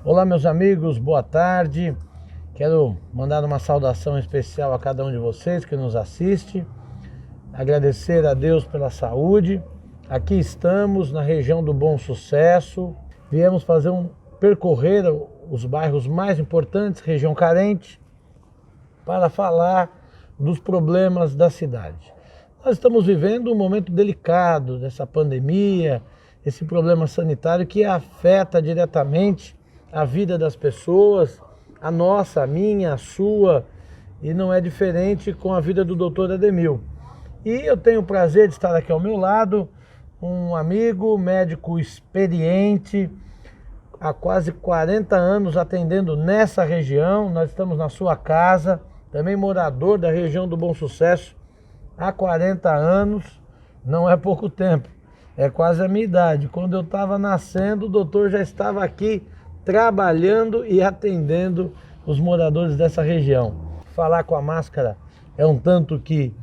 Olá, meus amigos, boa tarde. Quero mandar uma saudação especial a cada um de vocês que nos assiste. Agradecer a Deus pela saúde. Aqui estamos na região do Bom Sucesso. Viemos percorrer os bairros mais importantes, região carente, para falar dos problemas da cidade. Nós estamos vivendo um momento delicado dessa pandemia, esse problema sanitário que afeta diretamente a vida das pessoas, a nossa, a minha, a sua, e não é diferente com a vida do Dr. Ademil. E eu tenho o prazer de estar aqui ao meu lado, um amigo, médico experiente, há quase 40 anos atendendo nessa região. Nós estamos na sua casa, também morador da região do Bom Sucesso há 40 anos, não é pouco tempo, é quase a minha idade. Quando eu estava nascendo, o doutor já estava aqui trabalhando e atendendo os moradores dessa região. Falar com a máscara é um tanto que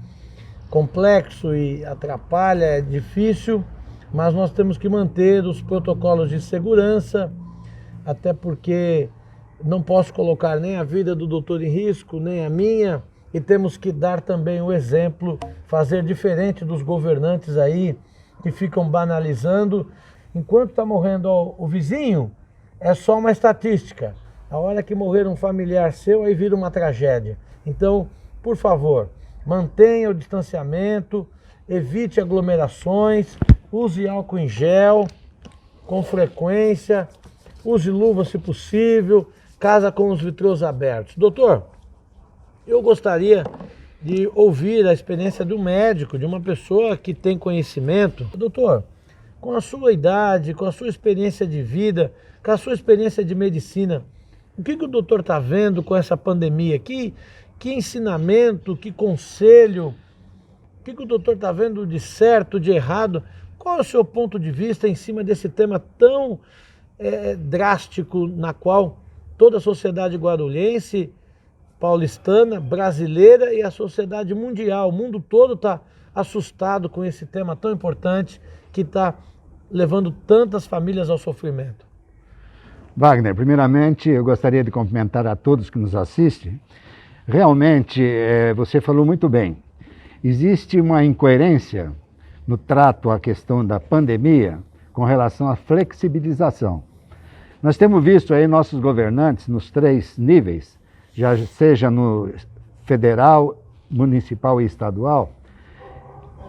complexo e atrapalha, é difícil, mas nós temos que manter os protocolos de segurança, até porque não posso colocar nem a vida do doutor em risco, nem a minha, e temos que dar também o exemplo, fazer diferente dos governantes aí que ficam banalizando. Enquanto está morrendo o vizinho, é só uma estatística. A hora que morrer um familiar seu, aí vira uma tragédia. Então, por favor, mantenha o distanciamento, evite aglomerações, use álcool em gel com frequência, use luva se possível, casa com os vitrôs abertos. Doutor, eu gostaria de ouvir a experiência do médico, de uma pessoa que tem conhecimento. Doutor, com a sua idade, com a sua experiência de vida, com a sua experiência de medicina, o que o doutor está vendo com essa pandemia? Que ensinamento, que conselho, o que o doutor está vendo de certo, de errado? Qual é o seu ponto de vista em cima desse tema tão drástico, na qual toda a sociedade guarulhense, paulistana, brasileira e a sociedade mundial, o mundo todo está assustado com esse tema tão importante que está levando tantas famílias ao sofrimento? Wagner, primeiramente eu gostaria de cumprimentar a todos que nos assistem. Realmente, você falou muito bem. Existe uma incoerência no trato à questão da pandemia com relação à flexibilização. Nós temos visto aí nossos governantes nos 3 níveis, já seja no federal, municipal e estadual,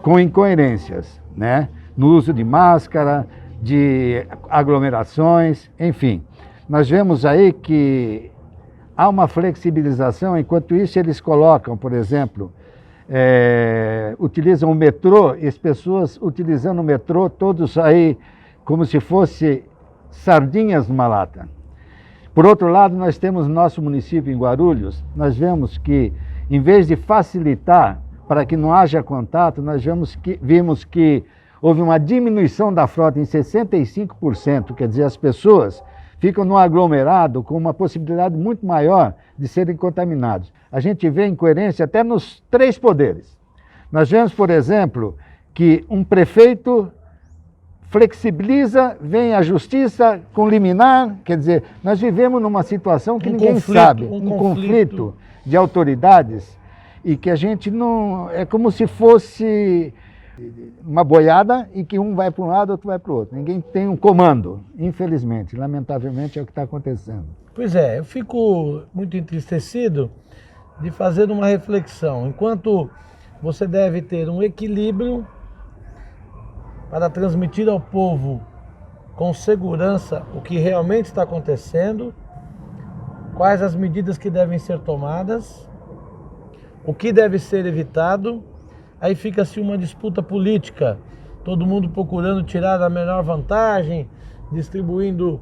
com incoerências, né? No uso de máscara, de aglomerações, enfim. Nós vemos aí que há uma flexibilização, enquanto isso eles colocam, por exemplo, utilizam o metrô, e as pessoas utilizando o metrô, todos aí como se fosse sardinhas numa lata. Por outro lado, nós temos no nosso município em Guarulhos, nós vemos que, em vez de facilitar para que não haja contato, nós vimos que houve uma diminuição da frota em 65%, quer dizer, as pessoas ficam no aglomerado com uma possibilidade muito maior de serem contaminados. A gente vê incoerência até nos 3 poderes. Nós vemos, por exemplo, que um prefeito flexibiliza, vem a justiça com liminar, quer dizer, nós vivemos numa situação que ninguém sabe, um conflito de autoridades, e que a gente não... é como se fosse uma boiada e que um vai para um lado, outro vai para o outro. Ninguém tem um comando, infelizmente, lamentavelmente é o que está acontecendo. Pois é, eu fico muito entristecido de fazer uma reflexão. Enquanto você deve ter um equilíbrio para transmitir ao povo com segurança o que realmente está acontecendo, quais as medidas que devem ser tomadas, o que deve ser evitado, aí fica-se uma disputa política, todo mundo procurando tirar a melhor vantagem, distribuindo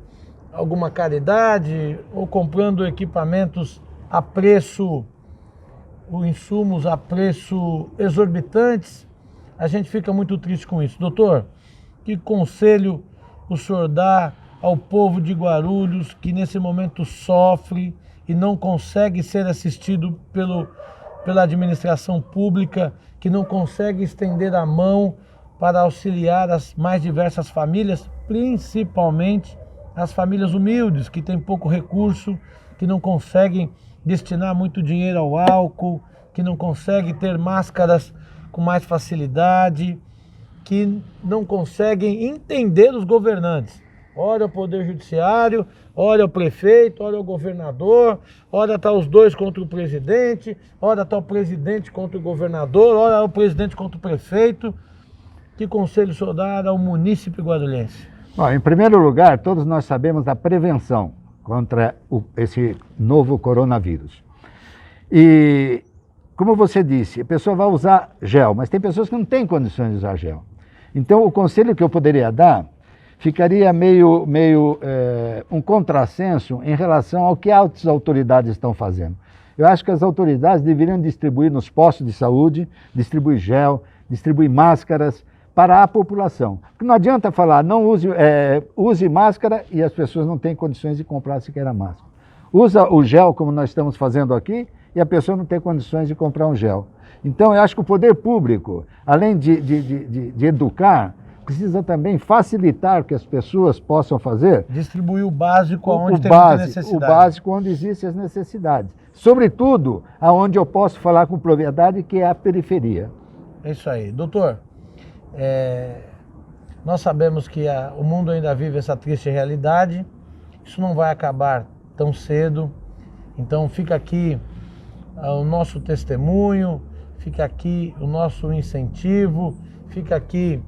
alguma caridade ou comprando equipamentos a preço, ou insumos a preço exorbitantes. A gente fica muito triste com isso. Doutor, que conselho o senhor dá ao povo de Guarulhos que nesse momento sofre e não consegue ser assistido pela administração pública, que não consegue estender a mão para auxiliar as mais diversas famílias, principalmente as famílias humildes, que têm pouco recurso, que não conseguem destinar muito dinheiro ao álcool, que não conseguem ter máscaras com mais facilidade, que não conseguem entender os governantes. Ora o Poder Judiciário, ora o prefeito, ora o governador, ora está os dois contra o presidente, ora está o presidente contra o governador, ora o presidente contra o prefeito. Que conselho o senhor dá ao munícipe guarulhense? Bom, em primeiro lugar, todos nós sabemos da prevenção contra esse novo coronavírus. E, como você disse, a pessoa vai usar gel, mas tem pessoas que não têm condições de usar gel. Então, o conselho que eu poderia dar ficaria meio um contrassenso em relação ao que as autoridades estão fazendo. Eu acho que as autoridades deveriam distribuir nos postos de saúde, distribuir gel, distribuir máscaras para a população. Porque não adianta falar, não use máscara e as pessoas não têm condições de comprar sequer a máscara. Usa o gel, como nós estamos fazendo aqui, e a pessoa não tem condições de comprar um gel. Então, eu acho que o poder público, além de educar, precisa também facilitar que as pessoas possam fazer. Distribuir o básico onde tem muita necessidade. O básico onde existem as necessidades. Sobretudo, aonde eu posso falar com propriedade, que é a periferia. É isso aí. Doutor, nós sabemos que o mundo ainda vive essa triste realidade. Isso não vai acabar tão cedo. Então, fica aqui o nosso testemunho, fica aqui o nosso incentivo, fica aqui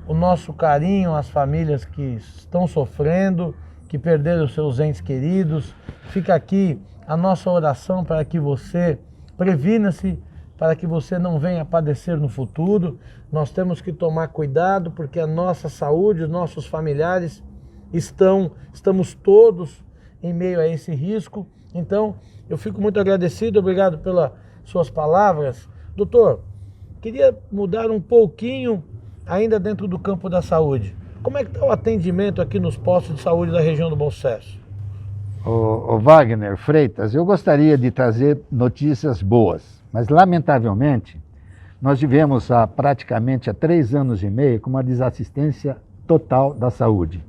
o nosso carinho às famílias que estão sofrendo, que perderam seus entes queridos. Fica aqui a nossa oração para que você previna-se, para que você não venha a padecer no futuro. Nós temos que tomar cuidado porque a nossa saúde, os nossos familiares estamos todos em meio a esse risco. Então, eu fico muito agradecido, obrigado pelas suas palavras. Doutor, queria mudar um pouquinho ainda dentro do campo da saúde. Como é que está o atendimento aqui nos postos de saúde da região do Bom Sucesso? O Wagner Freitas, eu gostaria de trazer notícias boas, mas lamentavelmente nós vivemos praticamente há 3 anos e meio com uma desassistência total da saúde.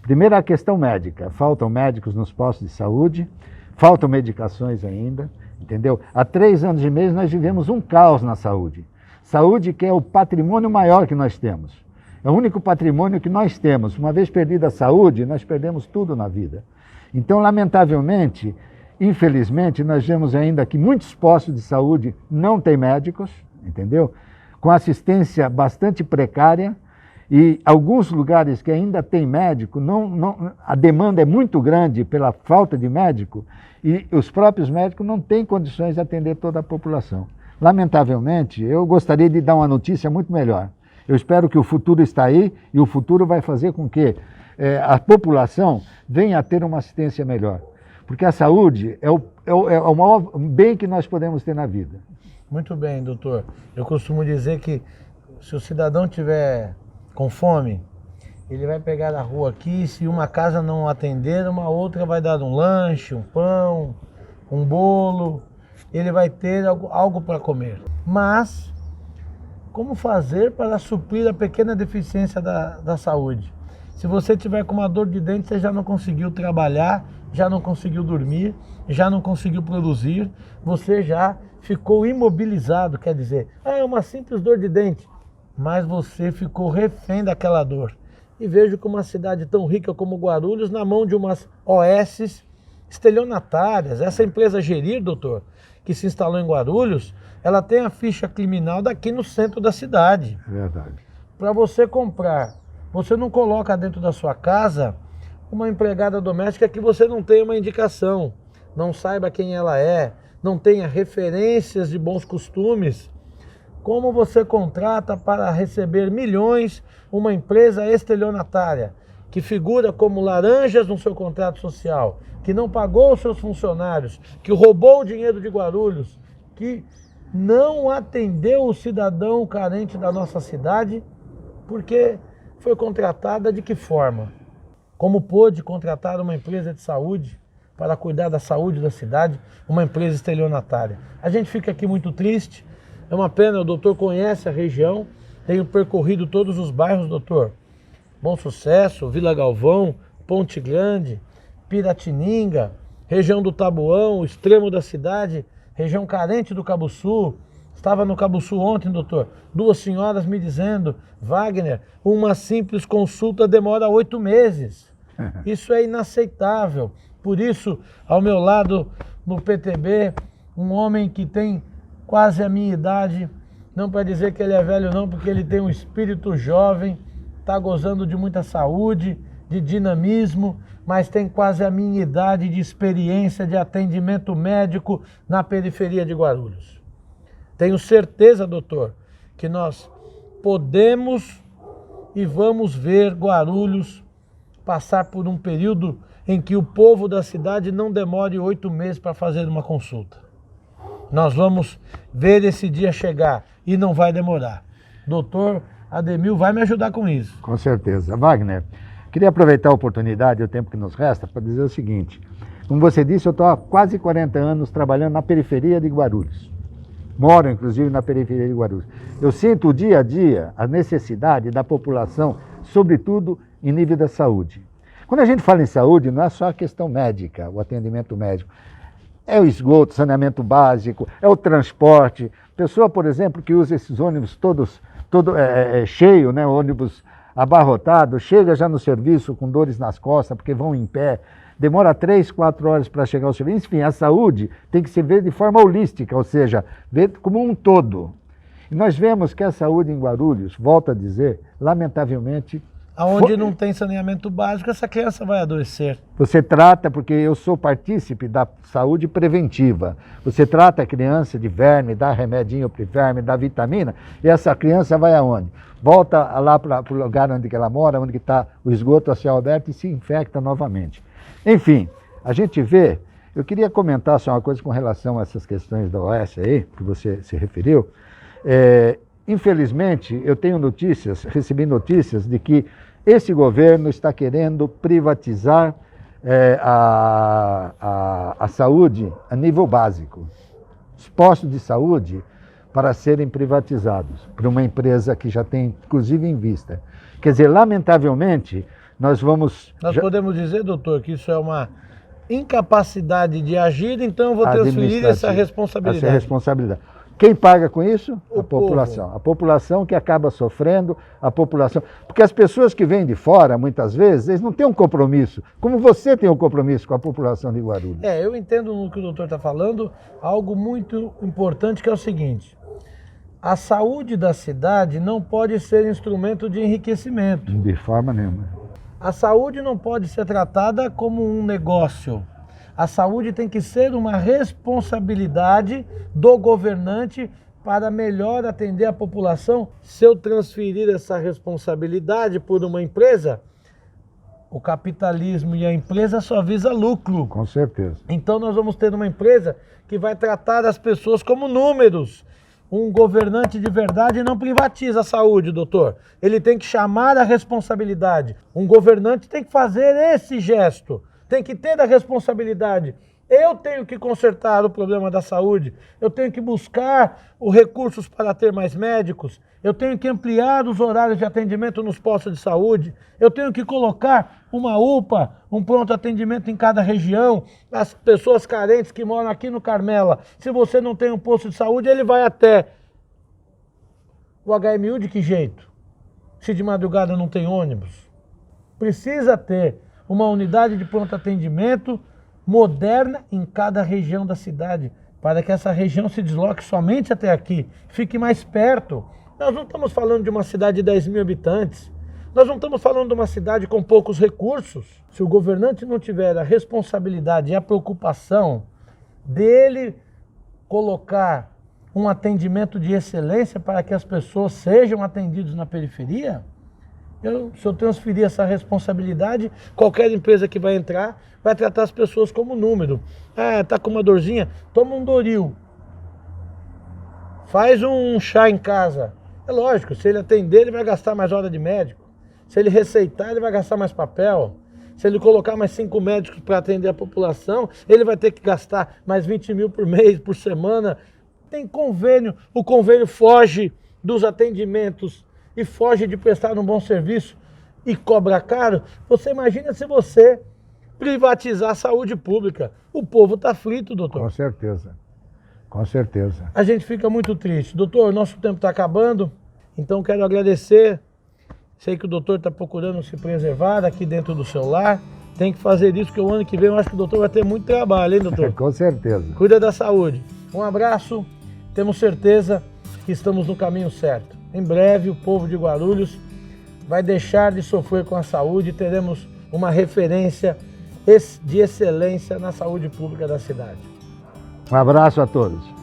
Primeiro, a questão médica. Faltam médicos nos postos de saúde, faltam medicações ainda, entendeu? Há 3 anos e meio nós vivemos um caos na saúde. Saúde que é o patrimônio maior que nós temos. É o único patrimônio que nós temos. Uma vez perdida a saúde, nós perdemos tudo na vida. Então, lamentavelmente, infelizmente, nós vemos ainda que muitos postos de saúde não têm médicos, entendeu? Com assistência bastante precária. E alguns lugares que ainda tem médico, a demanda é muito grande pela falta de médico e os próprios médicos não têm condições de atender toda a população. Lamentavelmente, eu gostaria de dar uma notícia muito melhor. Eu espero que o futuro está aí e o futuro vai fazer com que a população venha a ter uma assistência melhor. Porque a saúde é o maior bem que nós podemos ter na vida. Muito bem, doutor. Eu costumo dizer que se o cidadão tiver com fome, ele vai pegar na rua aqui, se uma casa não atender, uma outra vai dar um lanche, um pão, um bolo, ele vai ter algo para comer. Mas, como fazer para suprir a pequena deficiência da saúde? Se você tiver com uma dor de dente, você já não conseguiu trabalhar, já não conseguiu dormir, já não conseguiu produzir, você já ficou imobilizado, quer dizer, é uma simples dor de dente. Mas você ficou refém daquela dor. E vejo como uma cidade tão rica como Guarulhos, na mão de umas OS estelionatárias. Essa empresa Gerir, doutor, que se instalou em Guarulhos, ela tem a ficha criminal daqui no centro da cidade. Verdade. Para você comprar, você não coloca dentro da sua casa uma empregada doméstica que você não tenha uma indicação, não saiba quem ela é, não tenha referências de bons costumes. Como você contrata para receber milhões uma empresa estelionatária, que figura como laranjas no seu contrato social, que não pagou os seus funcionários, que roubou o dinheiro de Guarulhos, que não atendeu o cidadão carente da nossa cidade, porque foi contratada de que forma? Como pôde contratar uma empresa de saúde para cuidar da saúde da cidade, uma empresa estelionatária? A gente fica aqui muito triste. É uma pena, o doutor conhece a região, tenho percorrido todos os bairros, doutor. Bom Sucesso, Vila Galvão, Ponte Grande, Piratininga, região do Taboão, o extremo da cidade, região carente do Cabo Sul. Estava no Cabo Sul ontem, doutor, 2 senhoras me dizendo, Wagner, uma simples consulta demora 8 meses. Isso é inaceitável. Por isso, ao meu lado, no PTB, um homem que tem quase a minha idade, não para dizer que ele é velho não, porque ele tem um espírito jovem, está gozando de muita saúde, de dinamismo, mas tem quase a minha idade de experiência de atendimento médico na periferia de Guarulhos. Tenho certeza, doutor, que nós podemos e vamos ver Guarulhos passar por um período em que o povo da cidade não demore 8 meses para fazer uma consulta. Nós vamos ver esse dia chegar e não vai demorar. Doutor Ademil vai me ajudar com isso. Com certeza. Wagner, queria aproveitar a oportunidade e o tempo que nos resta para dizer o seguinte. Como você disse, eu estou há quase 40 anos trabalhando na periferia de Guarulhos. Moro, inclusive, na periferia de Guarulhos. Eu sinto dia a dia a necessidade da população, sobretudo em nível da saúde. Quando a gente fala em saúde, não é só a questão médica, o atendimento médico. É o esgoto, saneamento básico, é o transporte. Pessoa, por exemplo, que usa esses ônibus todo cheio, né, ônibus abarrotado, chega já no serviço com dores nas costas, porque vão em pé, demora 3, 4 horas para chegar ao serviço. Enfim, a saúde tem que se ver de forma holística, ou seja, ver como um todo. E nós vemos que a saúde em Guarulhos, volto a dizer, lamentavelmente... Aonde não tem saneamento básico, essa criança vai adoecer. Você trata, porque eu sou partícipe da saúde preventiva, você trata a criança de verme, dá remedinho para verme, dá vitamina, e essa criança vai aonde? Volta lá para o lugar onde ela mora, onde está o esgoto a céu aberto e se infecta novamente. Enfim, a gente vê, eu queria comentar só uma coisa com relação a essas questões da OS aí, que você se referiu. Infelizmente, eu tenho recebi notícias de que esse governo está querendo privatizar a saúde a nível básico. Os postos de saúde para serem privatizados por uma empresa que já tem, inclusive, em vista. Quer dizer, lamentavelmente, nós podemos dizer, doutor, que isso é uma incapacidade de agir, então eu vou transferir essa responsabilidade. Essa responsabilidade. Quem paga com isso? A população. povo. A população que acaba sofrendo, a população. Porque as pessoas que vêm de fora, muitas vezes, eles não têm um compromisso, como você tem um compromisso com a população de Guarulhos. Eu entendo no que o doutor está falando, algo muito importante que é o seguinte: a saúde da cidade não pode ser instrumento de enriquecimento. De forma nenhuma. A saúde não pode ser tratada como um negócio. A saúde tem que ser uma responsabilidade do governante para melhor atender a população. Se eu transferir essa responsabilidade por uma empresa, o capitalismo e a empresa só visa lucro. Com certeza. Então nós vamos ter uma empresa que vai tratar as pessoas como números. Um governante de verdade não privatiza a saúde, doutor. Ele tem que chamar a responsabilidade. Um governante tem que fazer esse gesto. Tem que ter a responsabilidade. Eu tenho que consertar o problema da saúde, eu tenho que buscar os recursos para ter mais médicos, eu tenho que ampliar os horários de atendimento nos postos de saúde, eu tenho que colocar uma UPA, um pronto atendimento em cada região. As pessoas carentes que moram aqui no Carmela, se você não tem um posto de saúde, ele vai até o HMU de que jeito? Se de madrugada não tem ônibus. Precisa ter uma unidade de pronto atendimento moderna em cada região da cidade, para que essa região se desloque somente até aqui, fique mais perto. Nós não estamos falando de uma cidade de 10 mil habitantes, nós não estamos falando de uma cidade com poucos recursos. Se o governante não tiver a responsabilidade e a preocupação dele colocar um atendimento de excelência para que as pessoas sejam atendidas na periferia, se eu transferir essa responsabilidade, qualquer empresa que vai entrar vai tratar as pessoas como número. Tá com uma dorzinha? Toma um Doril. Faz um chá em casa. É lógico, se ele atender, ele vai gastar mais hora de médico. Se ele receitar, ele vai gastar mais papel. Se ele colocar mais 5 médicos para atender a população, ele vai ter que gastar mais 20 mil por mês, por semana. Tem convênio. O convênio foge dos atendimentos e foge de prestar um bom serviço. e cobra caro, você imagina se você privatizar a saúde pública. O povo está frito, doutor. Com certeza. Com certeza. A gente fica muito triste. Doutor, nosso tempo está acabando, então quero agradecer. Sei que o doutor está procurando se preservar aqui dentro do seu lar. Tem que fazer isso, porque o ano que vem eu acho que o doutor vai ter muito trabalho, hein, doutor? Com certeza. Cuida da saúde. Um abraço. Temos certeza que estamos no caminho certo. Em breve, o povo de Guarulhos vai deixar de sofrer com a saúde e teremos uma referência de excelência na saúde pública da cidade. Um abraço a todos.